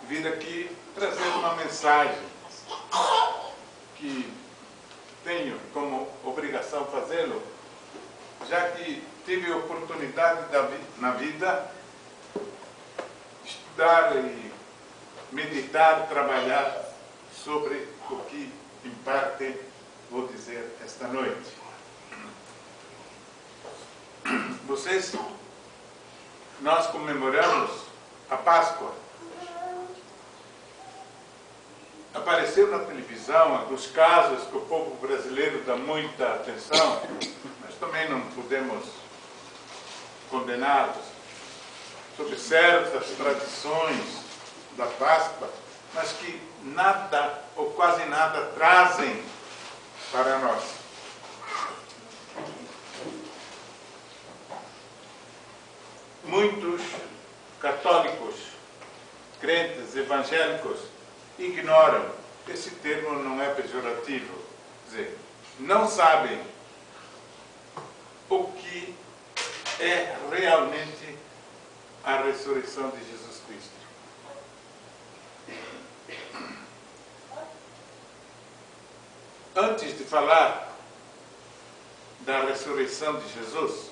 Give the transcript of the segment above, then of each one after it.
vir aqui trazer uma mensagem que tenho como obrigação fazê-lo, já que tive a oportunidade na vida de estudar e meditar, trabalhar sobre o que, em parte, vou dizer esta noite. Nós comemoramos a Páscoa. Apareceu na televisão alguns casos que o povo brasileiro dá muita atenção, mas também não podemos condená-los, sobre certas tradições da Páscoa, mas que nada ou quase nada trazem para nós. Muitos católicos, crentes, evangélicos, ignoram. Esse termo não é pejorativo. Quer dizer, não sabem o que é realmente a ressurreição de Jesus Cristo. Antes de falar da ressurreição de Jesus,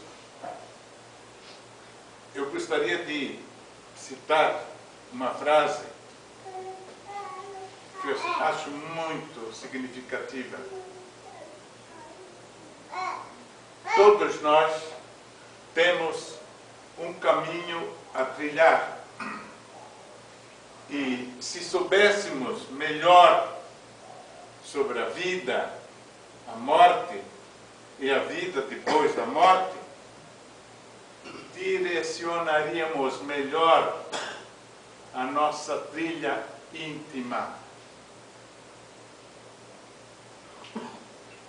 eu gostaria de citar uma frase que eu acho muito significativa. Todos nós temos um caminho a trilhar. E se soubéssemos melhor sobre a vida, a morte e a vida depois da morte, direcionaríamos melhor a nossa trilha íntima.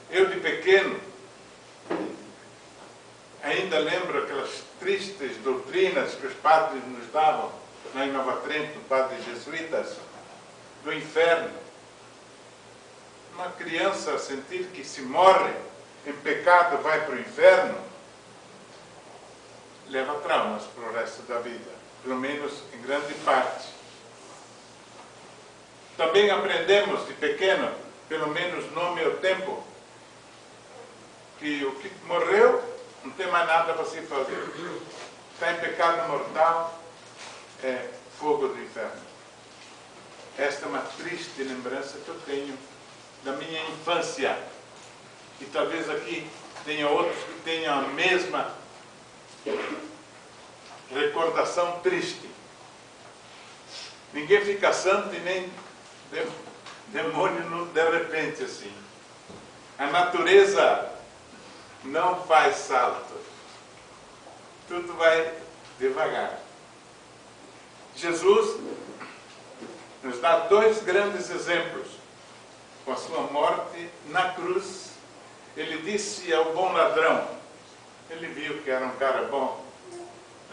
Eu, de pequeno, ainda lembro aquelas tristes doutrinas que os padres nos davam, lá em Nova Trento, padres jesuítas, do inferno. Uma criança sentir que se morre em pecado vai para o inferno, leva traumas para o resto da vida, pelo menos em grande parte. Também aprendemos de pequeno, pelo menos no meu tempo, que o que morreu não tem mais nada para se fazer. Está em pecado mortal, é fogo do inferno. Esta é uma triste lembrança que eu tenho da minha infância. E talvez aqui tenha outros que tenham a mesma recordação triste. Ninguém fica santo e nem demônio de repente assim. A natureza não faz salto. Tudo vai devagar. Jesus nos dá dois grandes exemplos. Com a sua morte na cruz, ele disse ao bom ladrão, ele viu que era um cara bom,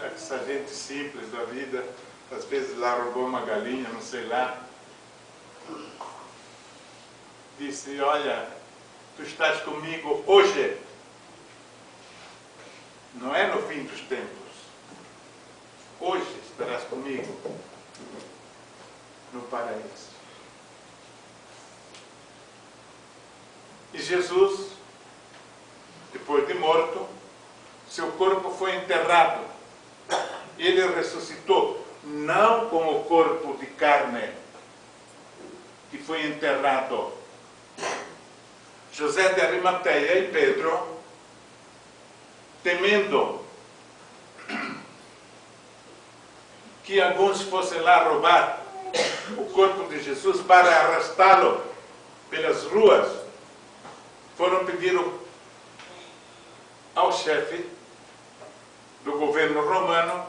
essa gente simples da vida, às vezes lá roubou uma galinha, não sei lá, disse, olha, tu estás comigo hoje, não é no fim dos tempos, hoje estarás comigo no paraíso. E Jesus, depois de morto, seu corpo foi enterrado. Ele ressuscitou, não com o corpo de carne que foi enterrado. José de Arimateia e Pedro, temendo que alguns fossem lá roubar o corpo de Jesus para arrastá-lo pelas ruas, foram pedir ao chefe do governo romano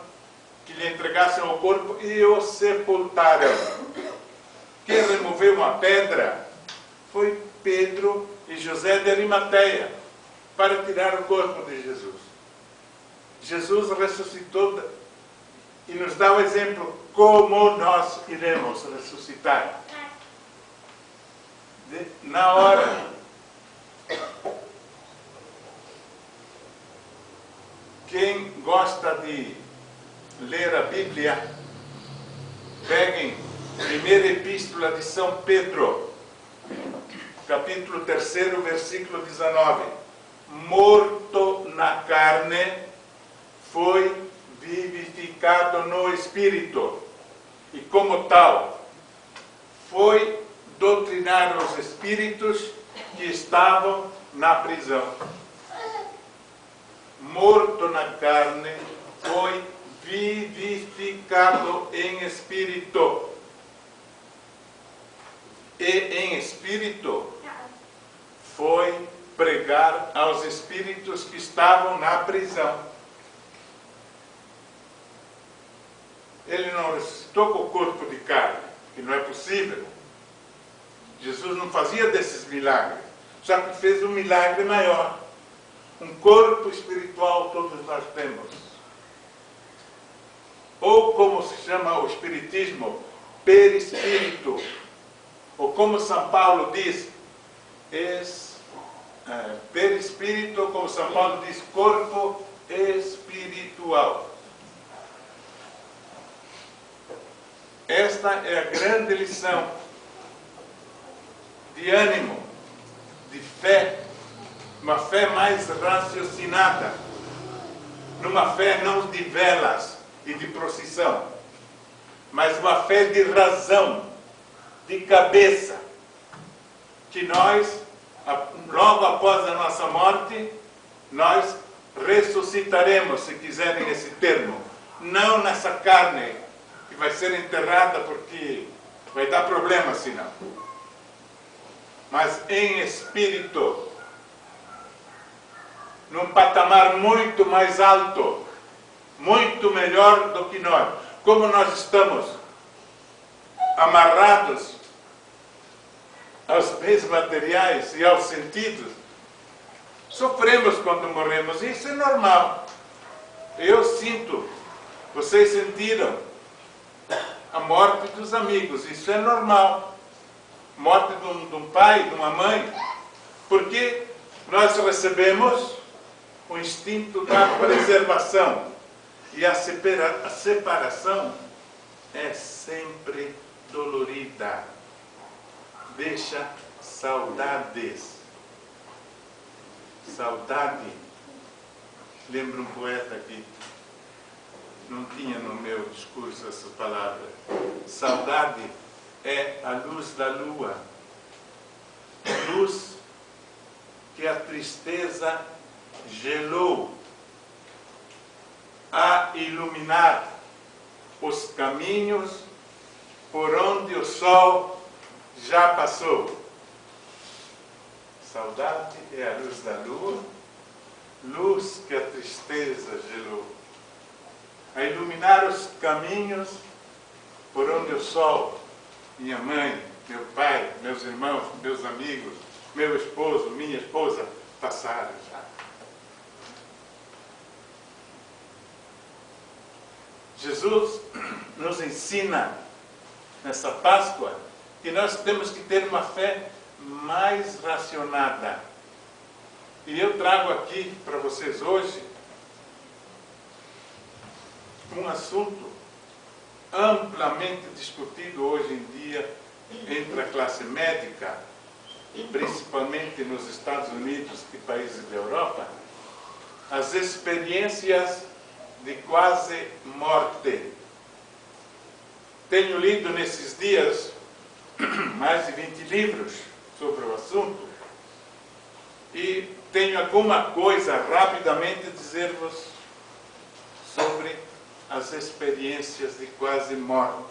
que lhe entregassem o corpo e o sepultaram. Quem removeu uma pedra foi Pedro e José de Arimateia para tirar o corpo de Jesus. Jesus ressuscitou e nos dá o exemplo como nós iremos ressuscitar. Na hora. Quem gosta de ler a Bíblia, peguem Primeira Epístola de São Pedro, capítulo 3, versículo 19. Morto na carne, foi vivificado no Espírito, e como tal, foi doutrinar os espíritos que estavam na prisão. Morto na carne, foi vivificado em espírito. E em espírito foi pregar aos espíritos que estavam na prisão. Ele não ressuscitou com o corpo de carne, que não é possível. Jesus não fazia desses milagres, só que fez um milagre maior. Um corpo espiritual todos nós temos. Ou como se chama o espiritismo, perispírito. Ou como São Paulo diz, perispírito, como São Paulo diz, corpo espiritual. Esta é a grande lição de ânimo, de fé, uma fé mais raciocinada, numa fé não de velas e de procissão, mas uma fé de razão, de cabeça, que nós, logo após a nossa morte, nós ressuscitaremos, se quiserem esse termo, não nessa carne que vai ser enterrada porque vai dar problema senão, mas em espírito, num patamar muito mais alto, muito melhor do que nós. Como nós estamos amarrados aos bens materiais e aos sentidos, sofremos quando morremos. Isso é normal. Eu sinto, vocês sentiram a morte dos amigos. Isso é normal. Morte de um pai, de uma mãe. Porque nós recebemos o instinto da preservação. E a separação é sempre dolorida. Deixa saudades. Saudade. Lembro um poeta que não tinha no meu discurso essa palavra. Saudade é a luz da lua. Luz que a tristeza gelou a iluminar os caminhos por onde o sol já passou. Saudade é a luz da lua, luz que a tristeza gelou, a iluminar os caminhos por onde o sol, minha mãe, meu pai, meus irmãos, meus amigos, meu esposo, minha esposa, passaram já. Jesus nos ensina nessa Páscoa que nós temos que ter uma fé mais racionada. E eu trago aqui para vocês hoje um assunto amplamente discutido hoje em dia entre a classe médica, principalmente nos Estados Unidos e países da Europa, as experiências de quase morte. Tenho lido nesses dias mais de 20 livros sobre o assunto e tenho alguma coisa rapidamente a dizer-vos sobre as experiências de quase morte.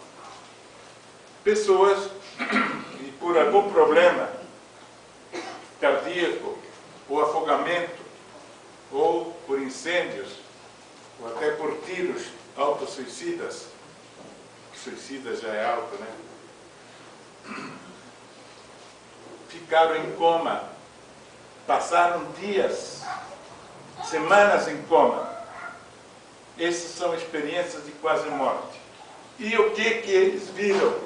Pessoas que por algum problema cardíaco ou afogamento ou por incêndios ou até por tiros autossuicidas, suicida já é alto, né? Ficaram em coma, passaram dias, semanas em coma. Essas são experiências de quase morte. E o que eles viram?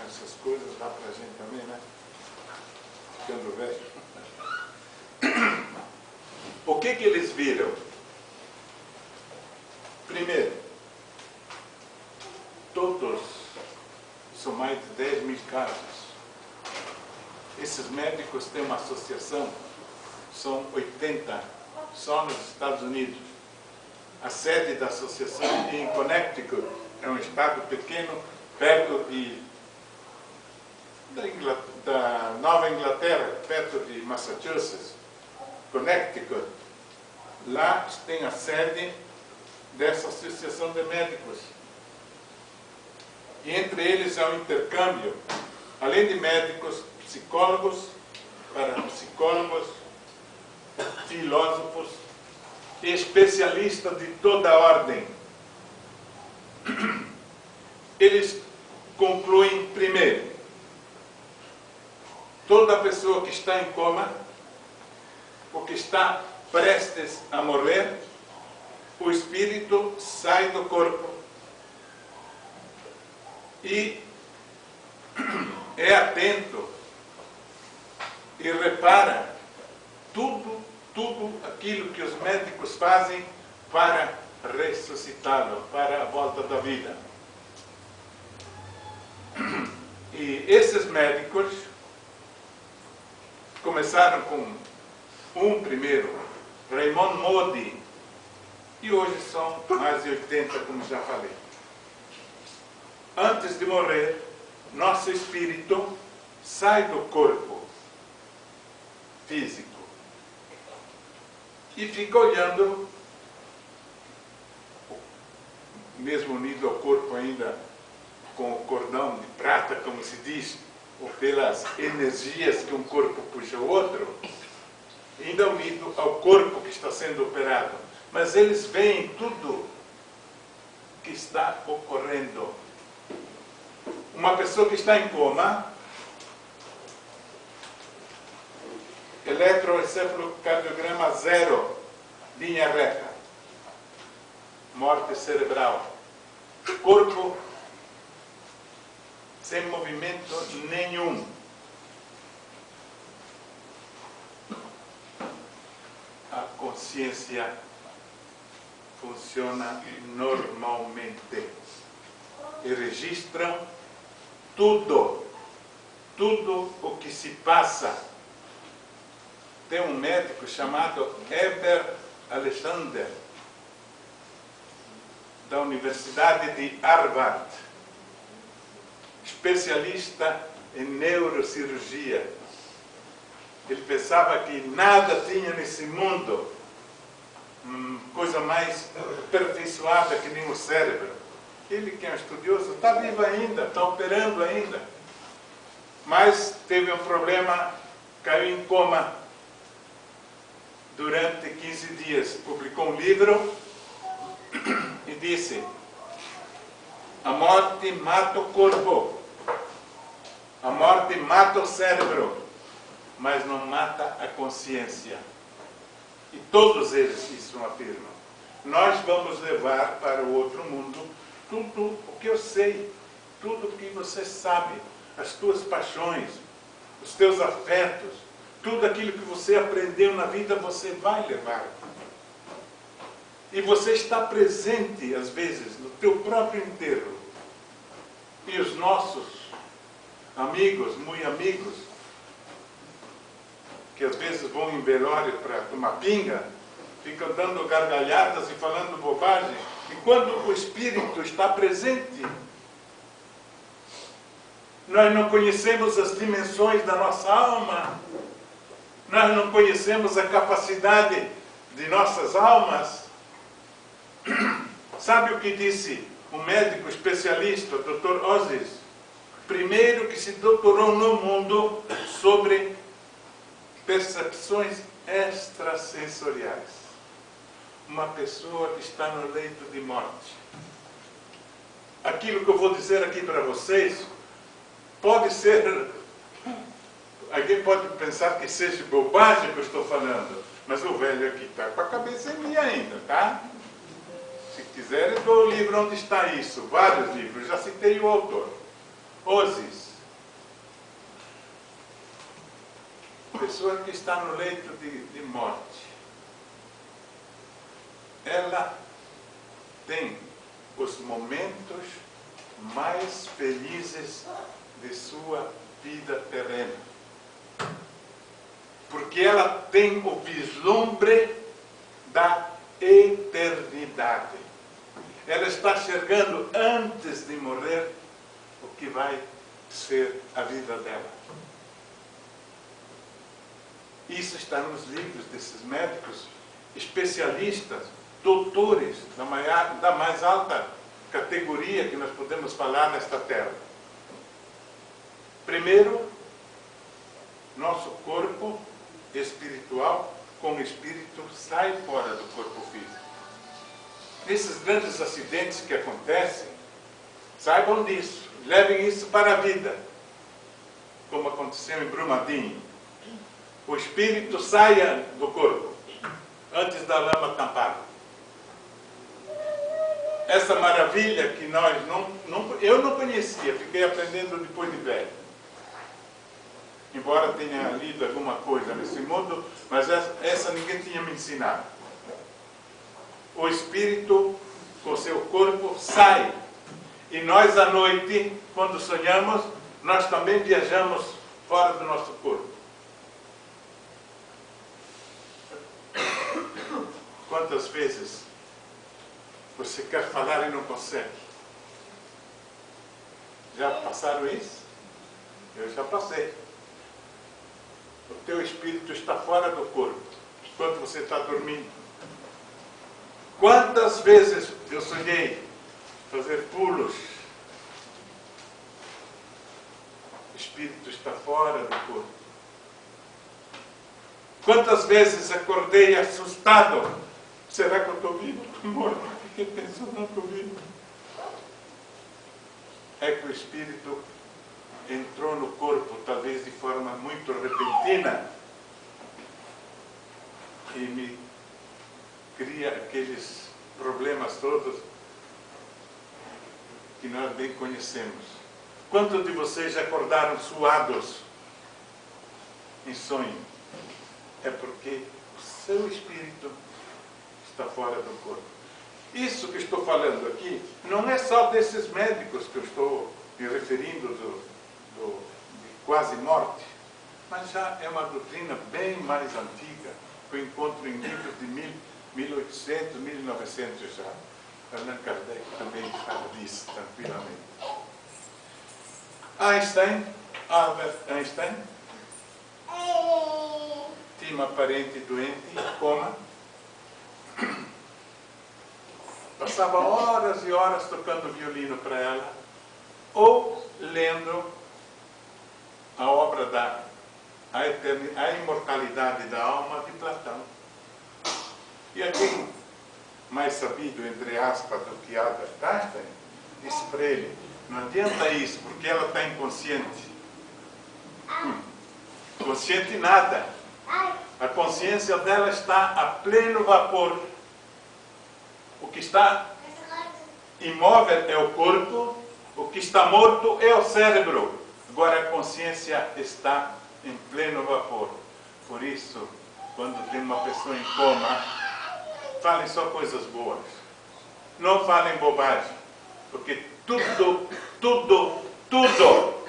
Essas coisas dá pra gente também, né? Ficando velho. O que eles viram? Primeiro, todos, são mais de 10 mil casos. Esses médicos têm uma associação, são 80, só nos Estados Unidos. A sede da associação é em Connecticut, é um estado pequeno, perto da Nova Inglaterra, perto de Massachusetts, Connecticut. Lá tem a sede dessa associação de médicos. E entre eles há um intercâmbio, além de médicos, psicólogos, parapsicólogos, filósofos e especialistas de toda a ordem. Eles concluem primeiro: toda pessoa que está em coma, ou que está prestes a morrer, o espírito sai do corpo e é atento e repara tudo aquilo que os médicos fazem para ressuscitá-lo, para a volta da vida. E esses médicos começaram com um primeiro, Raymond Moody, e hoje são mais de 80, como já falei. Antes de morrer, nosso espírito sai do corpo físico e fica olhando, mesmo unido ao corpo ainda com o cordão de prata, como se diz, ou pelas energias que um corpo puxa o outro, ainda unido ao corpo que está sendo operado. Mas eles veem tudo que está ocorrendo. Uma pessoa que está em coma, eletroencefalocardiograma 0, linha reta, morte cerebral, corpo sem movimento nenhum. A consciência funciona normalmente e registram tudo o que se passa. Tem um médico chamado Heber Alexander, da Universidade de Harvard, especialista em neurocirurgia. Ele pensava que nada tinha nesse mundo coisa mais aperfeiçoada que nem o cérebro. Ele, que é um estudioso, está vivo ainda, está operando ainda. Mas teve um problema, caiu em coma durante 15 dias. Publicou um livro e disse: a morte mata o corpo, a morte mata o cérebro, mas não mata a consciência. E todos eles isso afirmam. Nós vamos levar para o outro mundo tudo o que eu sei, tudo o que você sabe, as tuas paixões, os teus afetos, tudo aquilo que você aprendeu na vida, você vai levar. E você está presente, às vezes, no teu próprio enterro. E os nossos amigos, muito amigos, que às vezes vão em velório para tomar pinga, ficam dando gargalhadas e falando bobagem, enquanto o espírito está presente. Nós não conhecemos as dimensões da nossa alma, nós não conhecemos a capacidade de nossas almas. Sabe o que disse um médico especialista, o Dr. Ozies, primeiro que se doutorou no mundo sobre percepções extrasensoriais? Uma pessoa que está no leito de morte. Aquilo que eu vou dizer aqui para vocês pode ser... Alguém pode pensar que seja bobagem que eu estou falando, mas o velho aqui está com a cabeça em mim ainda, tá? Se quiser, eu dou o livro onde está isso, vários livros, já citei o autor. Ozies. Pessoa que está no leito de morte. Ela tem os momentos mais felizes de sua vida terrena. Porque ela tem o vislumbre da eternidade. Ela está chegando antes de morrer o que vai ser a vida dela. Isso está nos livros desses médicos, especialistas, doutores da mais alta categoria que nós podemos falar nesta terra. Primeiro, nosso corpo espiritual com o espírito sai fora do corpo físico. Nesses grandes acidentes que acontecem, saibam disso, levem isso para a vida, como aconteceu em Brumadinho. O espírito saia do corpo antes da lama tampar. Essa maravilha que eu não conhecia, fiquei aprendendo depois de velho. Embora tenha lido alguma coisa nesse mundo, mas essa ninguém tinha me ensinado. O espírito com seu corpo sai. E nós à noite, quando sonhamos, nós também viajamos fora do nosso corpo. Quantas vezes você quer falar e não consegue? Já passaram isso? Eu já passei. O teu espírito está fora do corpo, enquanto você está dormindo. Quantas vezes eu sonhei fazer pulos? O espírito está fora do corpo. Quantas vezes acordei assustado? Será que eu estou vivo? Estou morto? Fiquei pensando, não estou vivo. É que o espírito entrou no corpo, talvez de forma muito repentina, e me cria aqueles problemas todos que nós bem conhecemos. Quantos de vocês já acordaram suados em sonho? É porque o seu espírito está fora do corpo. Isso que estou falando aqui não é só desses médicos que eu estou me referindo de quase morte, mas já é uma doutrina bem mais antiga, que eu encontro em livros de 1800, 1900 já. Allan Kardec também fala disso tranquilamente. Albert Einstein, tinha uma parente doente em coma, passava horas e horas tocando violino para ela, ou lendo a obra A Imortalidade da Alma, de Platão. E alguém mais sabido, entre aspas, do que Albert Einstein, disse para ele: não adianta isso, porque ela está inconsciente. Consciente nada. A consciência dela está a pleno vapor. O que está imóvel é o corpo, o que está morto é o cérebro. Agora a consciência está em pleno vapor. Por isso, quando tem uma pessoa em coma, falem só coisas boas. Não falem bobagem, porque tudo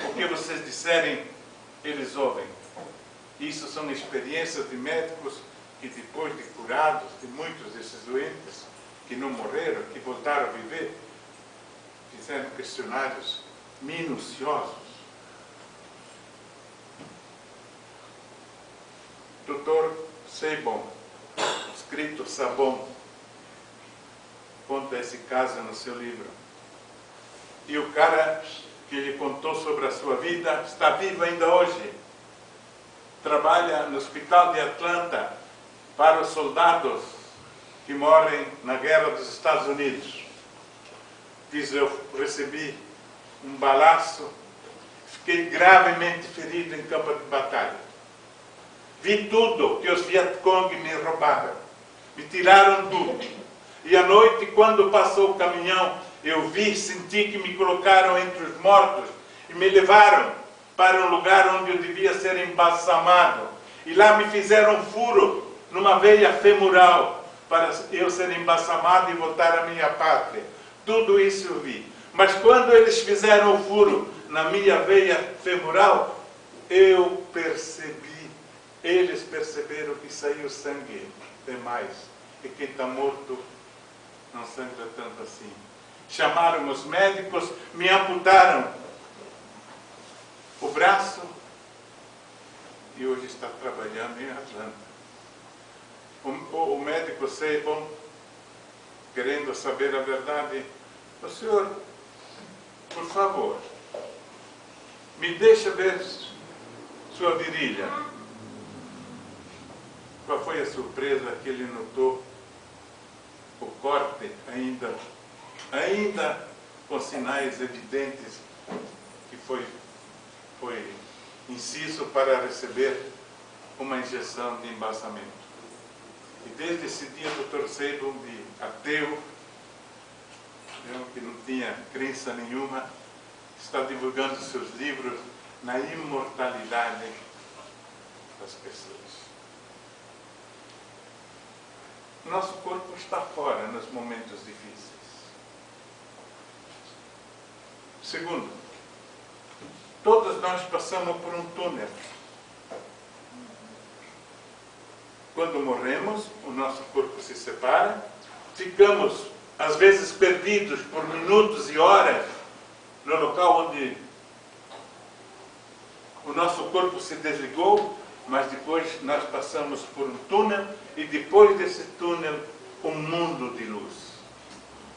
o que vocês disserem, eles ouvem. Isso são experiências de médicos que, depois de curados de muitos desses doentes, que não morreram, que voltaram a viver, fizeram questionários minuciosos. Dr. Seibon, escrito Sabon, conta esse caso no seu livro. E o cara que lhe contou sobre a sua vida está vivo ainda hoje. Trabalha no hospital de Atlanta para os soldados que morrem na guerra dos Estados Unidos. Diz: eu recebi um balaço, fiquei gravemente ferido em campo de batalha. Vi tudo que os Vietcong me roubaram, me tiraram tudo. E à noite, quando passou o caminhão, eu vi, senti que me colocaram entre os mortos e me levaram para um lugar onde eu devia ser embalsamado. E lá me fizeram um furo numa veia femoral. para eu ser embalsamado e voltar à minha pátria. Tudo isso eu vi. Mas quando eles fizeram o furo na minha veia femoral, eu percebi, eles perceberam que saiu sangue demais. E quem está morto não sangra tanto assim. Chamaram os médicos, me amputaram o braço e hoje está trabalhando em Atlanta. O médico Seibon, querendo saber a verdade, o senhor, por favor, me deixa ver sua virilha. Qual foi a surpresa que ele notou? O corte ainda com sinais evidentes que foi inciso para receber uma injeção de embalsamento. E desde esse dia o Dr. Seibon, de ateu, que não tinha crença nenhuma, está divulgando seus livros na imortalidade das pessoas. Nosso corpo está fora nos momentos difíceis. Segundo, todos nós passamos por um túnel. Quando morremos, o nosso corpo se separa, ficamos, às vezes, perdidos por minutos e horas no local onde o nosso corpo se desligou, mas depois nós passamos por um túnel e depois desse túnel, um mundo de luz.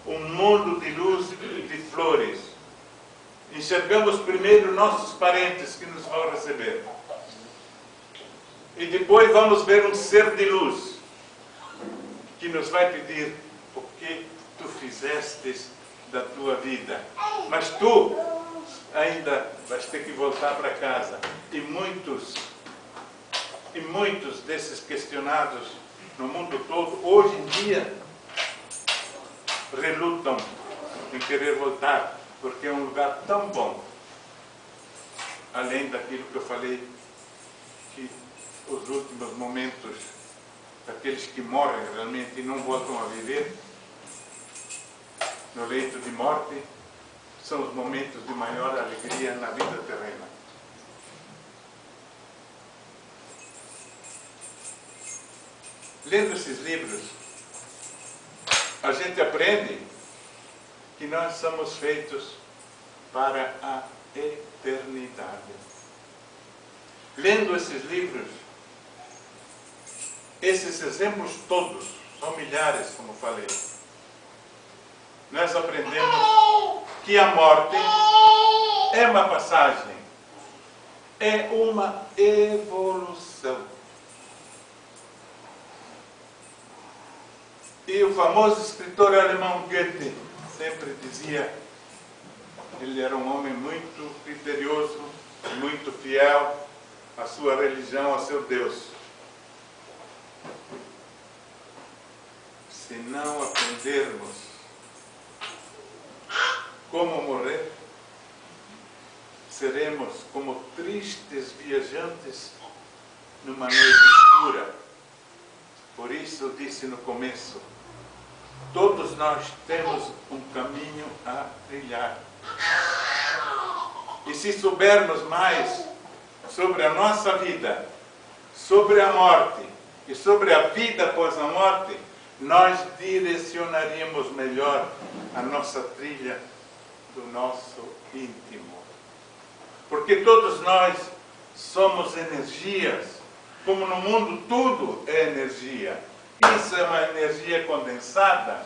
Um mundo de luz, de flores. Enxergamos primeiro nossos parentes que nos vão receber. E depois vamos ver um ser de luz que nos vai pedir o que tu fizeste da tua vida. Mas tu ainda vais ter que voltar para casa. E muitos desses questionados no mundo todo, hoje em dia, relutam em querer voltar, porque é um lugar tão bom. Além daquilo que eu falei, que os últimos momentos daqueles que morrem realmente e não voltam a viver, no leito de morte, são os momentos de maior alegria na vida terrena. Lendo esses livros, a gente aprende que nós somos feitos para a eternidade. Lendo esses livros, esses exemplos todos, são milhares, como falei, nós aprendemos que a morte é uma passagem, é uma evolução. E o famoso escritor alemão Goethe sempre dizia, ele era um homem muito criterioso, muito fiel à sua religião, ao seu Deus. Se não aprendermos como morrer, seremos como tristes viajantes numa noite escura. Por isso eu disse no começo, todos nós temos um caminho a trilhar. E se soubermos mais sobre a nossa vida, sobre a morte e sobre a vida após a morte, nós direcionaríamos melhor a nossa trilha do nosso íntimo. Porque todos nós somos energias, como no mundo tudo é energia. Isso é uma energia condensada.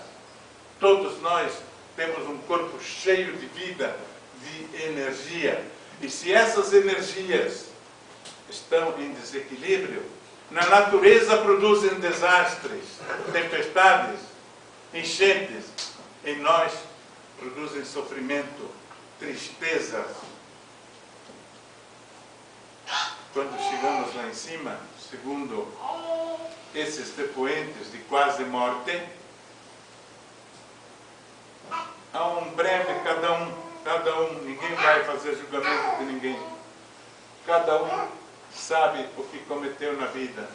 Todos nós temos um corpo cheio de vida, de energia. E se essas energias estão em desequilíbrio, na natureza produzem desastres, tempestades, enchentes. Em nós produzem sofrimento, tristeza. Quando chegamos lá em cima, segundo esses depoentes de quase morte, há um breve cada um, ninguém vai fazer julgamento de ninguém. Cada um sabe o que cometeu na vida,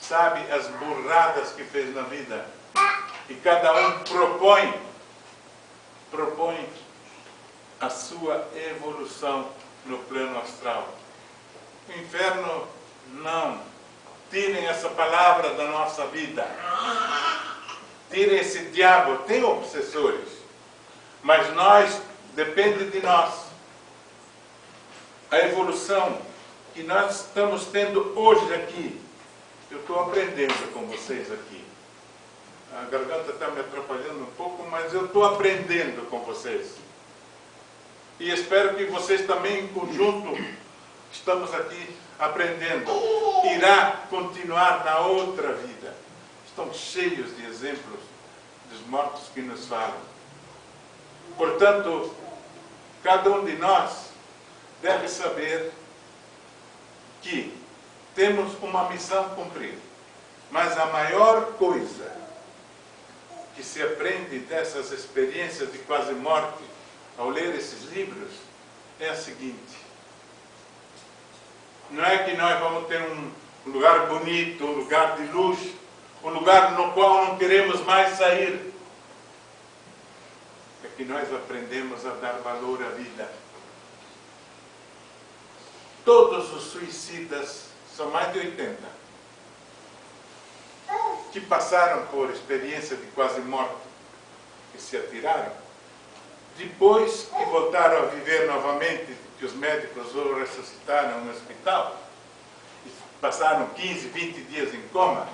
sabe as burradas que fez na vida, cada um propõe a sua evolução no plano astral. O inferno não. Tirem essa palavra da nossa vida. Tirem esse diabo. Tem obsessores, mas depende de nós. A evolução que nós estamos tendo hoje aqui, eu estou aprendendo com vocês aqui. A garganta está me atrapalhando um pouco, mas eu estou aprendendo com vocês. E espero que vocês também, em conjunto, estamos aqui aprendendo. Irá continuar na outra vida. Estão cheios de exemplos dos mortos que nos falam. Portanto, cada um de nós deve saber que temos uma missão a cumprir. Mas a maior coisa que se aprende dessas experiências de quase morte ao ler esses livros é a seguinte: não é que nós vamos ter um lugar bonito, um lugar de luz, um lugar no qual não queremos mais sair. É que nós aprendemos a dar valor à vida. Todos os suicidas, são mais de 80, que passaram por experiência de quase morte, que se atiraram, depois que voltaram a viver novamente, que os médicos o ressuscitaram no hospital, e passaram 15, 20 dias em coma,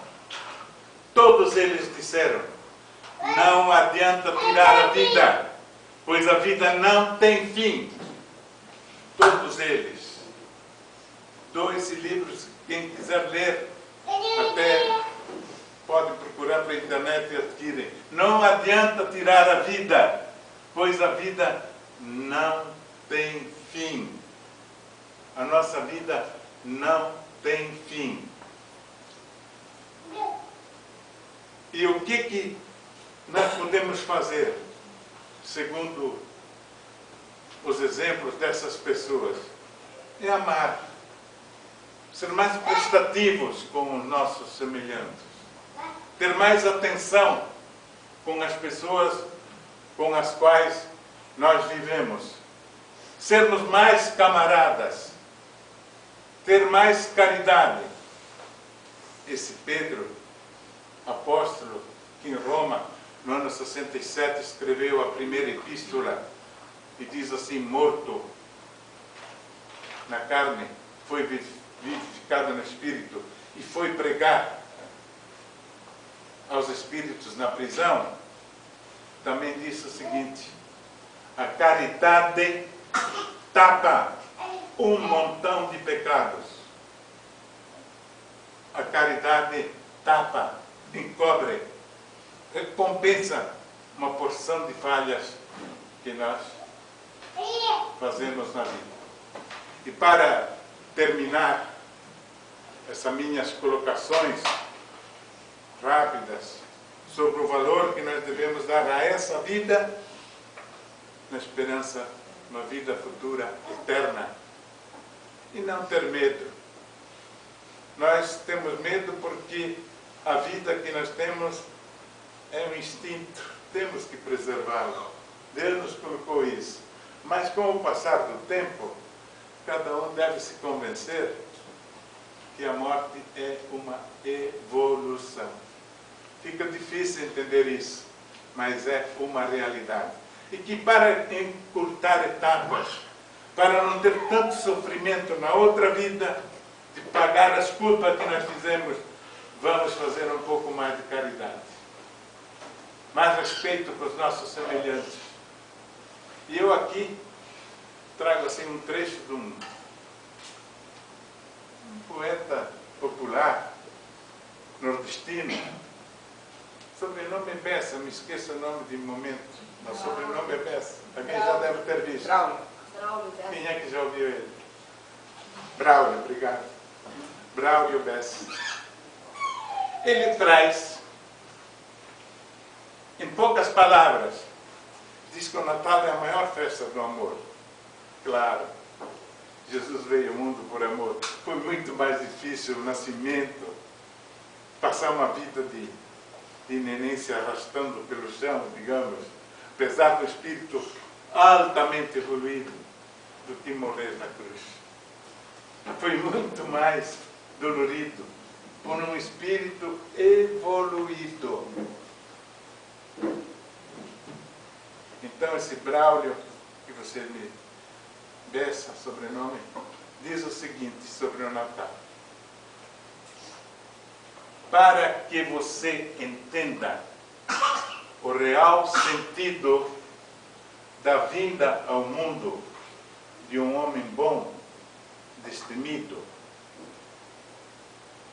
todos eles disseram: não adianta tirar a vida, pois a vida não tem fim. Todos eles. Dou esse livro, quem quiser ler, até pode procurar pela internet e adquirem. Não adianta tirar a vida, pois a vida não tem fim. A nossa vida não tem fim. E o que nós podemos fazer, segundo os exemplos dessas pessoas? É amar. Ser mais prestativos com os nossos semelhantes. Ter mais atenção com as pessoas com as quais nós vivemos. Sermos mais camaradas. Ter mais caridade. Esse Pedro, apóstolo, que em Roma, no ano 67, escreveu a primeira epístola e diz assim: morto na carne, foi vivificado no Espírito e foi pregar aos espíritos na prisão. Também disse o seguinte: a caridade tapa um montão de pecados. A caridade tapa, encobre, recompensa uma porção de falhas que nós fazemos na vida. E para terminar essas minhas colocações rápidas sobre o valor que nós devemos dar a essa vida, na esperança de uma vida futura eterna, e não ter medo. Nós temos medo porque a vida que nós temos é um instinto, temos que preservá-la. Deus nos colocou isso. Mas com o passar do tempo, cada um deve se convencer que a morte é uma evolução. Fica difícil entender isso, mas é uma realidade. E que para encurtar etapas, para não ter tanto sofrimento na outra vida, de pagar as culpas que nós fizemos, vamos fazer um pouco mais de caridade. Mais respeito para os nossos semelhantes. E eu aqui trago assim um trecho de um poeta popular nordestino, sobrenome é Bessa, me esqueço o nome de momento, mas sobrenome é Bessa. Alguém já deve ter visto. Quem é que já ouviu ele? Braulio, obrigado. Braulio Bessa. Ele traz, em poucas palavras, diz que o Natal é a maior festa do amor. Claro, Jesus veio ao mundo por amor. Foi muito mais difícil o nascimento, passar uma vida de de neném se arrastando pelo chão, digamos, apesar do espírito altamente evoluído, do que morrer na cruz. Foi muito mais dolorido por um espírito evoluído. Então esse Braulio, que você me Bessa, sobrenome, diz o seguinte sobre o Natal: para que você entenda o real sentido da vinda ao mundo de um homem bom, destemido,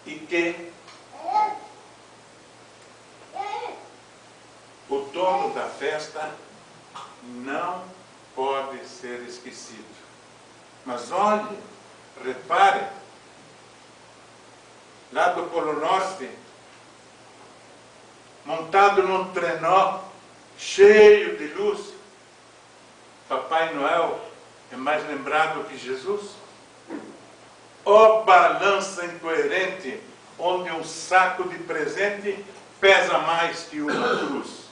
e que o dono da festa não pode ser esquecido. Mas olhe, repare, lá do Polo Norte, montado num trenó cheio de luz, Papai Noel é mais lembrado que Jesus? Ó balança incoerente, onde um saco de presente pesa mais que uma cruz.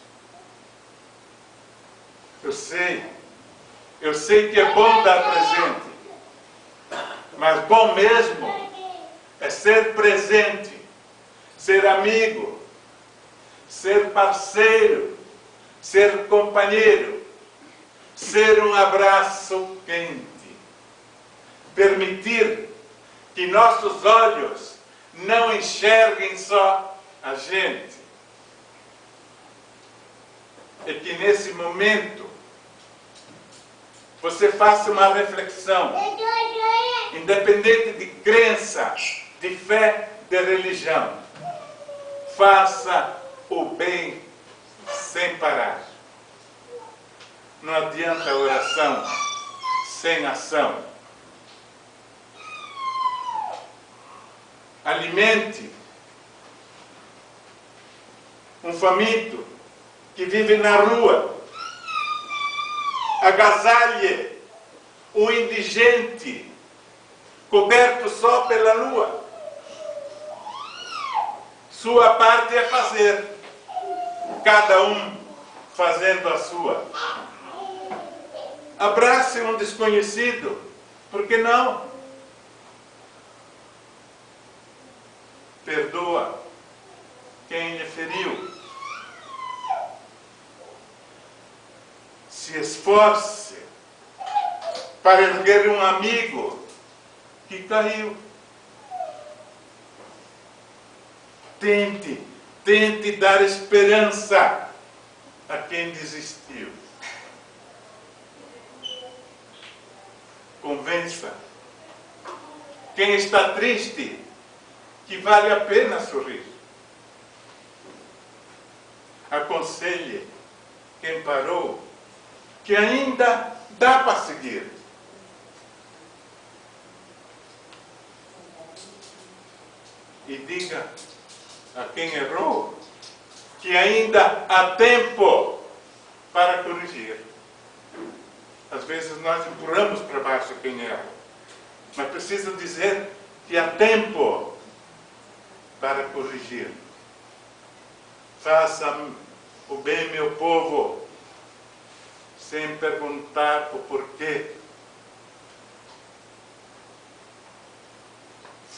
Eu sei que é bom dar presente, mas bom mesmo é ser presente, ser amigo, ser parceiro, ser companheiro, ser um abraço quente, permitir que nossos olhos não enxerguem só a gente. E que nesse momento você faça uma reflexão, independente de crença, de fé, de religião. Faça o bem sem parar. Não adianta oração sem ação. Alimente um faminto que vive na rua. Agasalhe um indigente coberto só pela lua. Sua parte é fazer, cada um fazendo a sua. Abrace um desconhecido, por que não? Perdoa quem lhe feriu. Se esforce para erguer um amigo que caiu. Tente dar esperança a quem desistiu. Convença quem está triste que vale a pena sorrir. Aconselhe quem parou que ainda dá para seguir. E diga a quem errou que ainda há tempo para corrigir. Às vezes nós empurramos para baixo quem erra, mas preciso dizer que há tempo para corrigir. Faça o bem, meu povo, sem perguntar o porquê.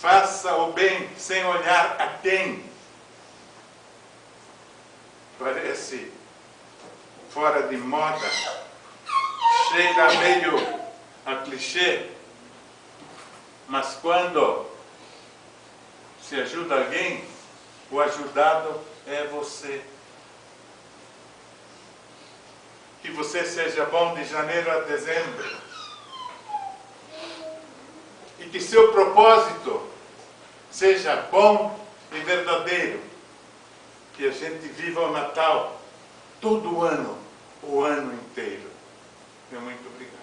Faça o bem sem olhar a quem. Parece fora de moda, chega meio a clichê, mas quando se ajuda alguém, o ajudado é você. Que você seja bom de janeiro a dezembro. E que seu propósito seja bom e verdadeiro. Que a gente viva o Natal todo ano, o ano inteiro. Muito obrigado.